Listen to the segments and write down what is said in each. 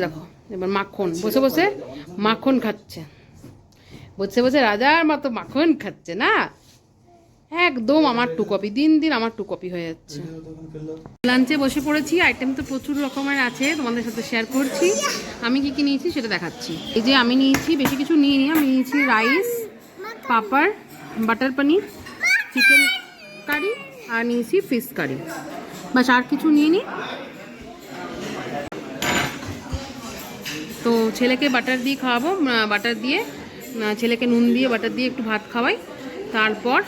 দেখো এবার মাখন বসে বসে মাখন খাচ্ছে, বসে বসে রাজার মতো মাখন খাচ্ছে না, একদম আমার টু কপি, দিন দিন আমার টু কপি হয়ে যাচ্ছে। লাঞ্চে বসে পড়েছি, আইটেম তো প্রচুর রকমের আছে, তোমাদের সাথে শেয়ার করছি। আমি কি কি নিয়েছি সেটা দেখাচ্ছি। এই যে আমি নিয়েছি, বেশি কিছু নিয়ে নিই, আমি নিয়েছি রাইস, পাপড়, বাটার পনির, চিকেন কারি আর নিয়েছি ফিশ কারি, বাস আর কিছু নিয়ে নিই। তো ছেলেকে বাটার দিয়ে খাওয়াবো, বাটার দিয়ে ছেলেকে নুন দিয়ে বাটার দিয়ে একটু ভাত খাওয়াই, তারপর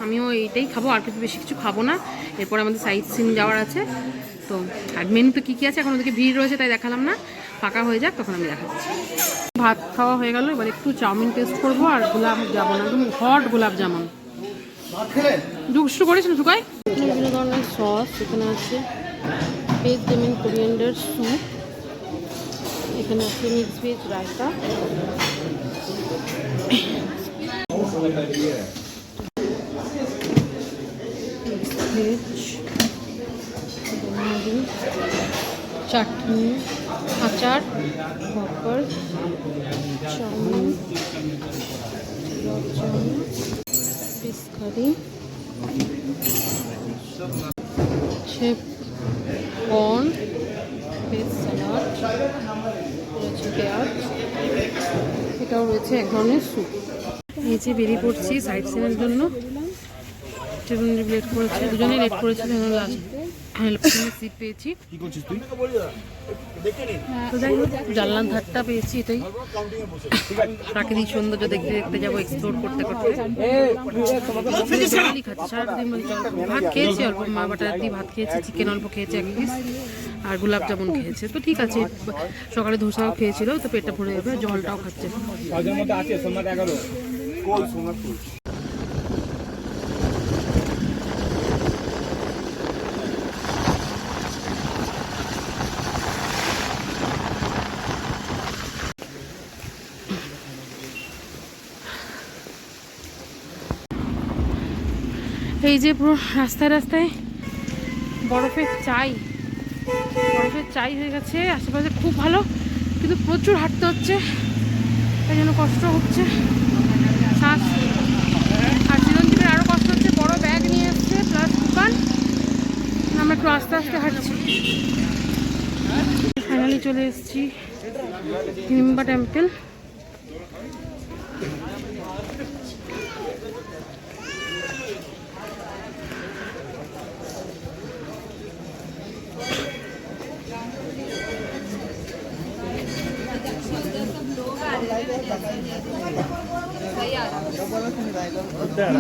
আমিও এইটাই খাবো, আর কিছু বেশি কিছু খাবো না। এরপর আমাদের সাইট সিন যাওয়ার আছে। তো আর মেনু তো কী কী আছে এখন, ওদিকে ভিড় রয়েছে তাই দেখালাম না, ফাঁকা হয়ে যাক তখন আমি দেখাচ্ছি। ভাত খাওয়া হয়ে গেল, এবার একটু চাউমিন টেস্ট করবো আর গোলাপ জামুন, একদম হট গোলাপ জামুন শুরু করেছিল শুকাই। বিভিন্ন ধরনের সস এখানে আছে, ভেজ লেমন কোরিয়ান্ডার স্যুপ, এখানে আছে mix veg raita, veg chutney, আচার, পাঁপড়, chowmein, fish curry, corn, veg salad, রয়েছে পেঁয়াজ, এটাও রয়েছে এক ধরনের স্যুপ। এই যে বেরিয়ে পড়ছি সাইড সিনের জন্য, লেট করেছে, দুজনেই লেট করেছে, লাস্ট সিট পেয়েছি। তো যাই হোক জানলাম ধারটা পেয়েছি, এটাই প্রাকৃতিক সৌন্দর্য দেখতে দেখতে যাবো, এক্সপ্লোর করতে করতে। খাচ্ছি সারাদিন, ভাত খেয়েছি অল্প, মা বাটার দিয়ে ভাত খেয়েছি, চিকেন অল্প খেয়েছি এক পিস, আর গোলাপ জামুন খেয়েছে। তো ঠিক আছে, সকালে ধোসাও খেয়েছিল, তো পেটটা ভরে যাবে, জলটাও খাচ্ছে। এই যে পুরো রাস্তায় রাস্তায় বরফের চাই হয়ে গেছে, আশেপাশে খুব ভালো, কিন্তু প্রচুর হাঁটতে হচ্ছে, তাই জন্য কষ্ট হচ্ছে শ্বাস। আর চিরঞ্জীবের আরও কষ্ট হচ্ছে, বড় ব্যাগ নিয়ে এসছে প্লাস দোকান, আমরা একটু আস্তে আস্তে হাঁটছি। ফাইনালি চলে এসেছি হিড়িম্বা টেম্পল।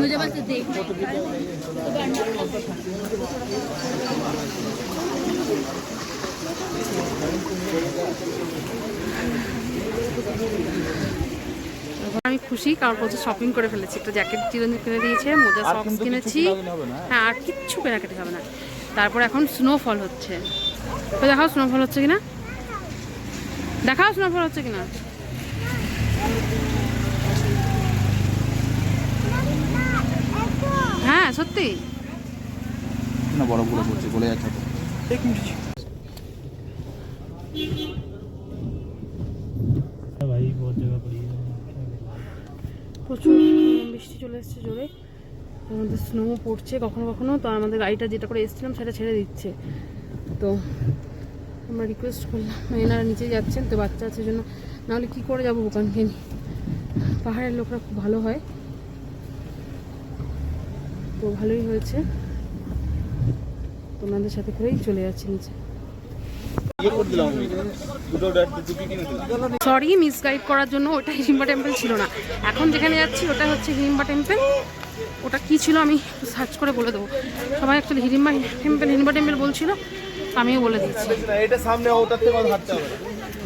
मुझे बस देखना আমি খুশি, কারণ প্রচুর শপিং করে ফেলেছি। একটা জ্যাকেট চিরঞ্জিত কিনে দিয়েছে, মোজা সক্স কিনেছি, হ্যাঁ আর কিচ্ছু কেনাকাটি হবে না। তারপর এখন স্নোফল হচ্ছে, তো দেখাও স্নোফল হচ্ছে কিনা, দেখাও স্নোফল হচ্ছে কিনা। হ্যাঁ সত্যি না, বরফগুলো পড়ছে, গলে যাচ্ছে তো। প্রচুর বৃষ্টি চলে এসছে জোরে, আমাদের স্নো পড়ছে কখনো কখনো। তো আমাদের গাড়িটা যেটা করে এসেছিলাম সেটা ছেড়ে দিচ্ছে, তো আমরা রিকোয়েস্ট করলাম, এনারা নিচে যাচ্ছেন, তো বাচ্চা আছে জন্য, নাহলে কী করে যাবো ওখানকে। পাহাড়ের লোকরা খুব ভালো হয়, তো ভালোই হয়েছে, তোমাদের সাথে করেই চলে যাচ্ছি নিচে। সরি মিসগাইড করার জন্য, ওটা হিড়িম্বা টেম্পল ছিল না, এখন যেখানে যাচ্ছি ওটা হচ্ছে হিড়িম্বা টেম্পল। ওটা কি ছিল আমি সার্চ করে বলে দেবো, সবাই অ্যাকচুয়ালি হিড়িম্বা টেম্পল বলছিল, আমিও বলে দিয়েছি।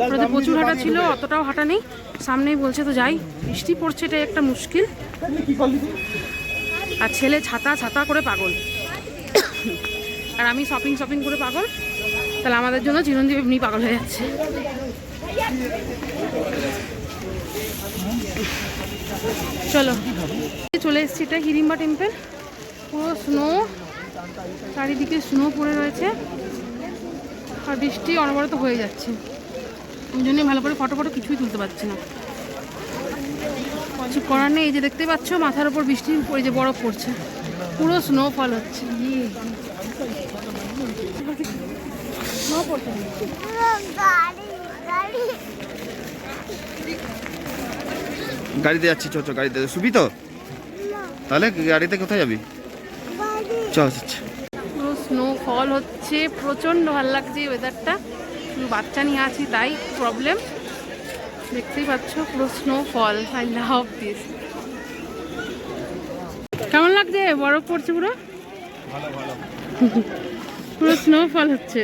ওটাতে প্রচুর হাঁটা ছিল, অতটাও হাঁটা নেই, সামনেই বলছে তো যাই। বৃষ্টি পড়ছে, এটাই একটা মুশকিল, আর ছেলে ছাতা করে পাগল, আর আমি শপিং করে পাগল, তাহলে আমাদের জন্য চিরঞ্জীব এমনি পাগল হয়ে যাচ্ছে। চলো চলে এসছি, এটা হিড়িম্বা টেম্পল, পুরো স্নো, চারিদিকে স্নো পড়ে রয়েছে, আর বৃষ্টি অনবরত হয়ে যাচ্ছে। ওই জন্যই ভালো করে ফটো কিছুই তুলতে পারছি না। কিছু করার নেই। এই যে দেখতে পাচ্ছ মাথার উপর বৃষ্টি পড়ে, যে বরফ পড়ছে, পুরো স্নোফল হচ্ছে। গাড়িতে যাচ্ছি, চ গাড়িতে শুবি তো? তাহলে গাড়িতে কোথায় যাবি? চল। পুরো স্নোফল হচ্ছে, প্রচণ্ড ভালো লাগছে ওয়েদারটা। শুধু বাচ্চা নিয়ে আছি তাই প্রবলেম। দেখতেই পাচ্ছ পুরো স্নোফল। I love this. কেমন লাগছে? বরফ পড়ছে পুরো, পুরো স্নোফল হচ্ছে।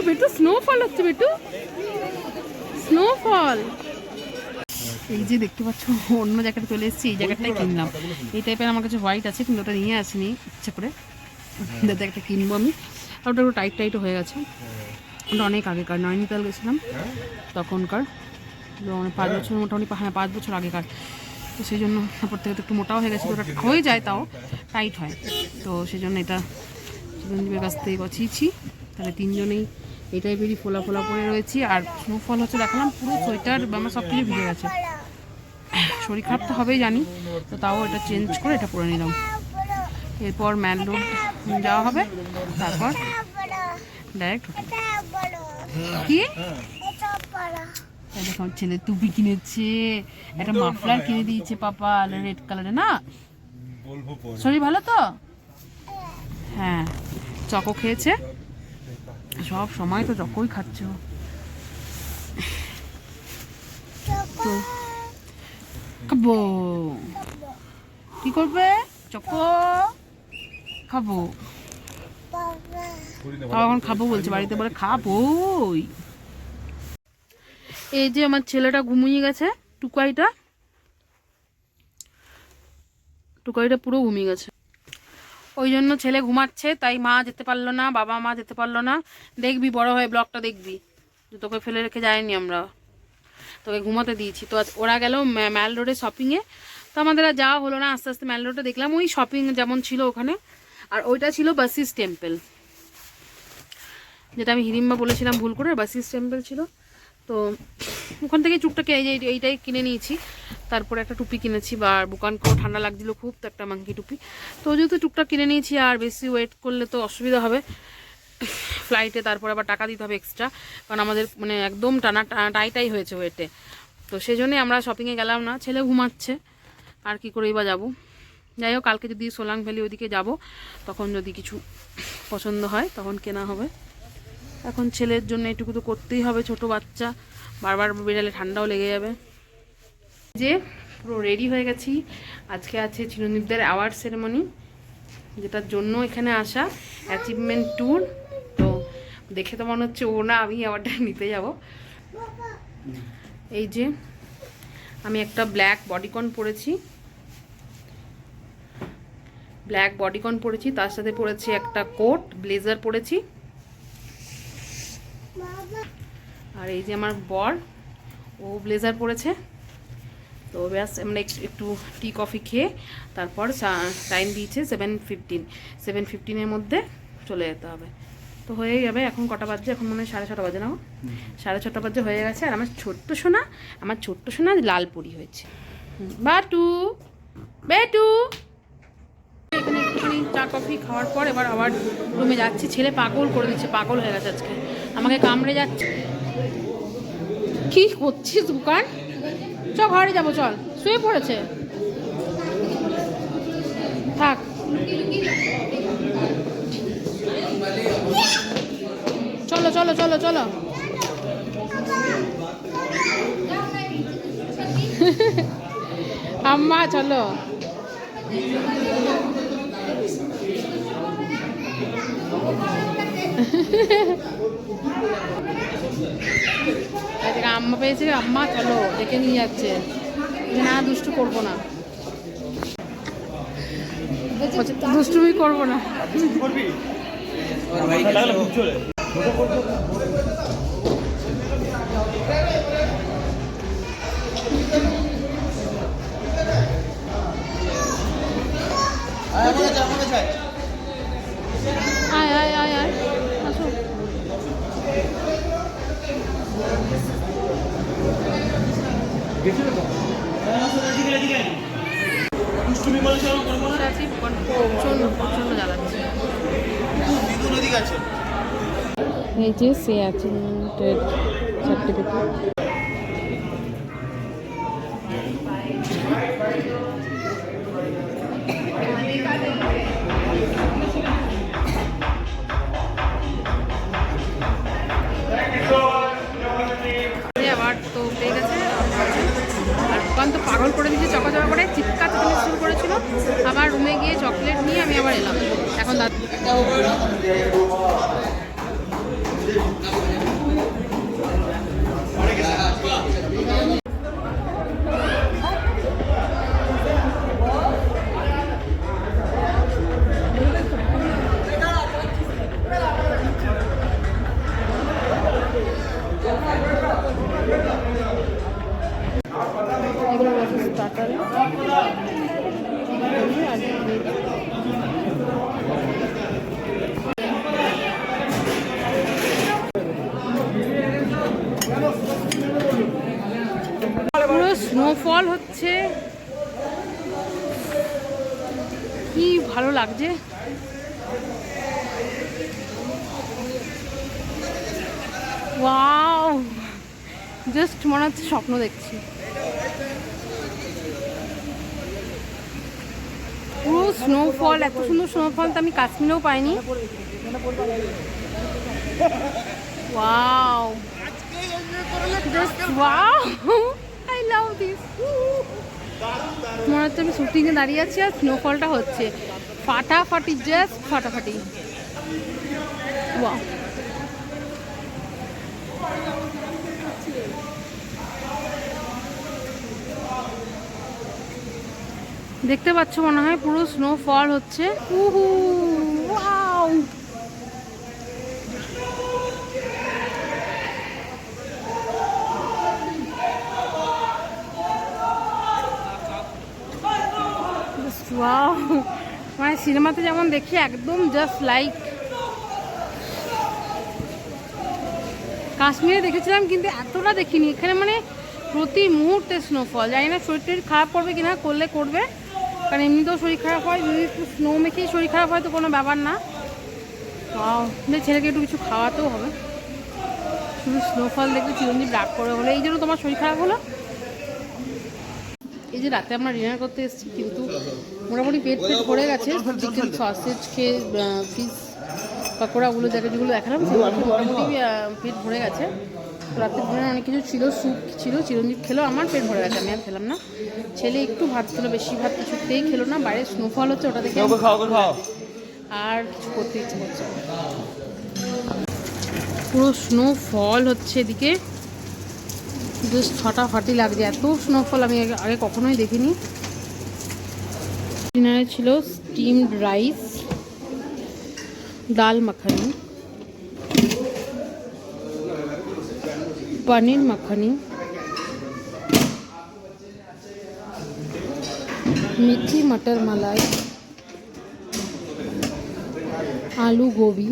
বেটু স্নোফল হচ্ছে, বেটু স্নোফল। এই যে দেখতে পাচ্ছ অন্য জায়গাটা চলে এসেছি, এই জায়গাটাই কিনলাম। এই টাইপের আমার কাছে হোয়াইট আছে, কিন্তু ওটা নিয়ে আসিনি ইচ্ছা করে, যাতে একটা কিনবো আমি। আর ওটা একটু টাইটও হয়ে গেছে। ওটা অনেক আগেকার, নৈনিতাল গেছিলাম তখনকার, মানে 5 বছর মোটামুটি, হ্যাঁ 5 বছর আগেকার। তো সেই জন্য তারপর থেকে তো একটু মোটাও হয়ে গেছে, ওটা হয়ে যায় তাও টাইট হয়। তো সেই জন্য এটা চিরঞ্জীবের কাছ থেকে গছিয়েছি। তাহলে 3 জনেই এই টাইপেরই ফোলা ফোলা পরে রয়েছি। আর স্নোফল হচ্ছে দেখালাম, পুরো সোয়েটার আমার সব কিছু ভিজে গেছে। শরীর খারাপ তো হবেই জানি, তো তাও এটা চেঞ্জ করে এটা পরে নিলাম। এরপর ম্যান রোড যাওয়া হবে, তারপর ডাইরেক্ট কি দেখো ছেলে টুপি কিনেছে, একটা মাফলার কিনে দিয়েছে পাপা রেড কালারে। না শরীর ভালো তো? হ্যাঁ, চকো খেয়েছে, সব সময় তো চকোই খাচ্ছ। তো খাবো, কি করবে? চকো খাবো, এখন খাবো বলছে, বাড়িতে বলে খাবোই। এই যে আমার ছেলেটা ঘুমিয়ে গেছে, টুকাইটা পুরো ঘুমিয়ে গেছে। ওই জন্য ছেলে ঘুমাচ্ছে, তাই মা যেতে পারলো না, বাবা মা যেতে পারলো না। দেখবি বড় হয়ে ব্লগটা দেখবি, তোকে ফেলে রেখে যায়নি আমরা, তোকে ঘুমাতে দিয়েছি। তো ওরা গেল ম্যাল রোডে শপিংয়ে, তো আমাদের আর যাওয়া হলো না। আস্তে আস্তে ম্যাল রোডে দেখলাম ওই শপিং যেমন ছিল ওখানে, আর ওইটা ছিল বাসিস টেম্পল, যেটা আমি হিড়িম্বা বলেছিলাম ভুল করে, বাসিস টেম্পল ছিল। তো ওখান থেকে টুকটাকে এইটাই কিনে নিয়েছি। তারপরে একটা টুপি কিনেছি, বা বুকান করে ঠান্ডা লাগছিলো খুব, তো একটা মাঙ্কি টুপি। তো যেহেতু টুকটাক কিনে নিয়েছি, আর বেশি ওয়েট করলে তো অসুবিধা হবে ফ্লাইটে, তারপর আবার টাকা দিতে হবে এক্সট্রা, কারণ আমাদের মানে একদম টাইটাই হয়েছে ওয়েটে। তো সেই জন্যই আমরা শপিংয়ে গেলাম না। ছেলে ঘুমাচ্ছে, আর কি করেই বা যাবো। যাই হোক, কালকে যদি সোলাং ভ্যালি ওইদিকে যাব, তখন যদি কিছু পছন্দ হয় তখন কেনা হবে। এখন ছেলের জন্য এটুকু তো করতেই হবে, ছোট বাচ্চা, বারবার বেরালে ঠান্ডাও লেগে যাবে। যে পুরো রেডি হয়ে গেছি। আজকে আছে চিরঞ্জীবদের অ্যাওয়ার্ড সেরেমনি, যেটার জন্য এখানে আসা, অ্যাচিভমেন্ট ট্যুর। তো দেখে তো মনে হচ্ছে ও না আমি অ্যাওয়ার্ডটা নিতে যাব। এই যে আমি একটা ব্ল্যাক বডিকন পরেছি, তার সাথে পরেছি একটা কোট, ব্লেজার পরেছি। আর এই যে আমার বর, ও ব্লেজার পরেছে। তো ব্যাস আমরা একটু টি কফি খেয়ে তারপর টাইম দিয়েছে 7:15 মধ্যে চলে যেতে হবে। তো হয়ে যাবে। এখন কটা বাজছে? এখন মনে হয় 6:30 বাজে, না 6:30 বাজে হয়ে গেছে। আর আমার ছোট্ট সোনা লালপুরি হয়েছে। বেটু এখানে একটুখানি চা কফি খাওয়ার পর এবার আবার রুমে যাচ্ছি। ছেলে পাগল করে দিচ্ছে, পাগল হয়ে গেছে আজকে, আমাকে কামড়ে যাচ্ছে। কি করছিস দোকান? চ ঘরে যাবো, চল। শুয়ে পড়েছে, থাক। চলো চলো চলো চলো। আম্মা চলো। আম্মা পেয়েছে, আম্মা চলো, ডেকে নিয়ে যাচ্ছে। না দুষ্টু করবো না, দুষ্টুমি করবো না। আয় আয় আয় আয়, আসো। বসে আছি, প্রচণ্ড প্রচণ্ড জ্বালাচ্ছে। এই যে সে অ্যাচিভমেন্টের সার্টিফিকেট। আবার তো পেয়ে গেছে, আর দোকান তো পাগল করে দিয়েছে, চকাচকা করে চিৎকার শুরু করেছিল। আবার রুমে গিয়ে চকলেট নিয়ে আমি আবার এলাম। এখন এগুলো রয়েছে স্টার্টারে। পুরো স্নোফল হচ্ছে, কি ভালো লাগছে। ওয়াও, জাস্ট মনে হচ্ছে স্বপ্ন দেখছি। পুরো স্নোফল, এত সুন্দর স্নোফল তো আমি কাশ্মীরেও পাইনি। Wow, just wow, I love this. মনে হচ্ছে আমি শুটিংয়ে দাঁড়িয়ে আছি আর স্নোফলটা হচ্ছে ফাটাফাটি, জাস্ট ফাটাফাটি। ওয়াও, দেখতে পাচ্ছ মনে হয় পুরো স্নোফল হচ্ছে। উহু, ওয়াও, ওয়াও, মানে সিনেমাতে যেমন দেখি একদম জাস্ট লাইক। কাশ্মীরে দেখেছিলাম কিন্তু এতটা দেখিনি, এখানে মানে প্রতি মুহূর্তে স্নোফল। জানি না শরীর টরীর খারাপ করবে কিনা, করলে করবে, কারণ এমনিতেও শরীর খারাপ হয়, যদি একটু স্নো মেখেই শরীর খারাপ হয় তো কোনো ব্যাপার না। ছেলেকে একটু কিছু খাওয়াতেও হবে। শুধু স্নোফল দেখলে চিরঞ্জীব রাগ করে হলো, এই জন্য তোমার শরীর খারাপ হলো। এই যে রাতে আমরা ডিনার করতে এসেছি, কিন্তু মোটামুটি পেট ভরে গেছে। চিকেন সসেজ খেয়ে, ফিশ পাকোড়াগুলো যেগুলো দেখালাম সেগুলো মোটামুটি পেট ভরে গেছে। রাতের ডিনার অনেক কিছু ছিল, স্যুপ ছিল, চিরঞ্জীব খেলো, আমার পেট ভরে গেছে, আমি আর খেলাম না। ছেলে একটু ভাত খেলো, বেশি ভাত কিছুতেই খেলো না। বাইরে স্নোফল হচ্ছে, ওটা দেখে আর কিছু করতে ইচ্ছে করছে। পুরো স্নোফল হচ্ছে এদিকে, জাস্ট ফাটাফাটি লাগছে, এত স্নোফল আমি আগে কখনোই দেখিনি। ডিনারে ছিল স্টিমড রাইস, ডাল মাখানি, पनीर मखनी, मीठी मटर मलाई, आलू गोभी,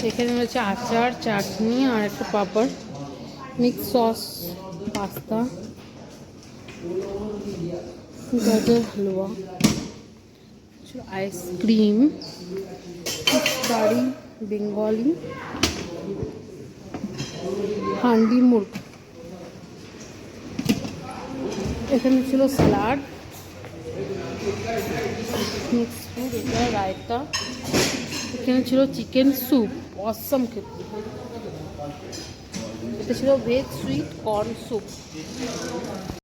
এখানে রয়েছে আচার, চাটনি আর একটা পাপড়, মিক্স সস, পাস্তা, গাজর হালুয়া, আইসক্রিম, বাড়ি বেঙ্গলি, হান্ডি মুরগ, এখানে ছিল স্যালাড, মিক্স ফ্রুট, এটা রায়তা, এখানে ছিল চিকেন স্যুপ, অসম খেতে, এটা ছিল ভেজ সুইট কর্ন স্যুপ।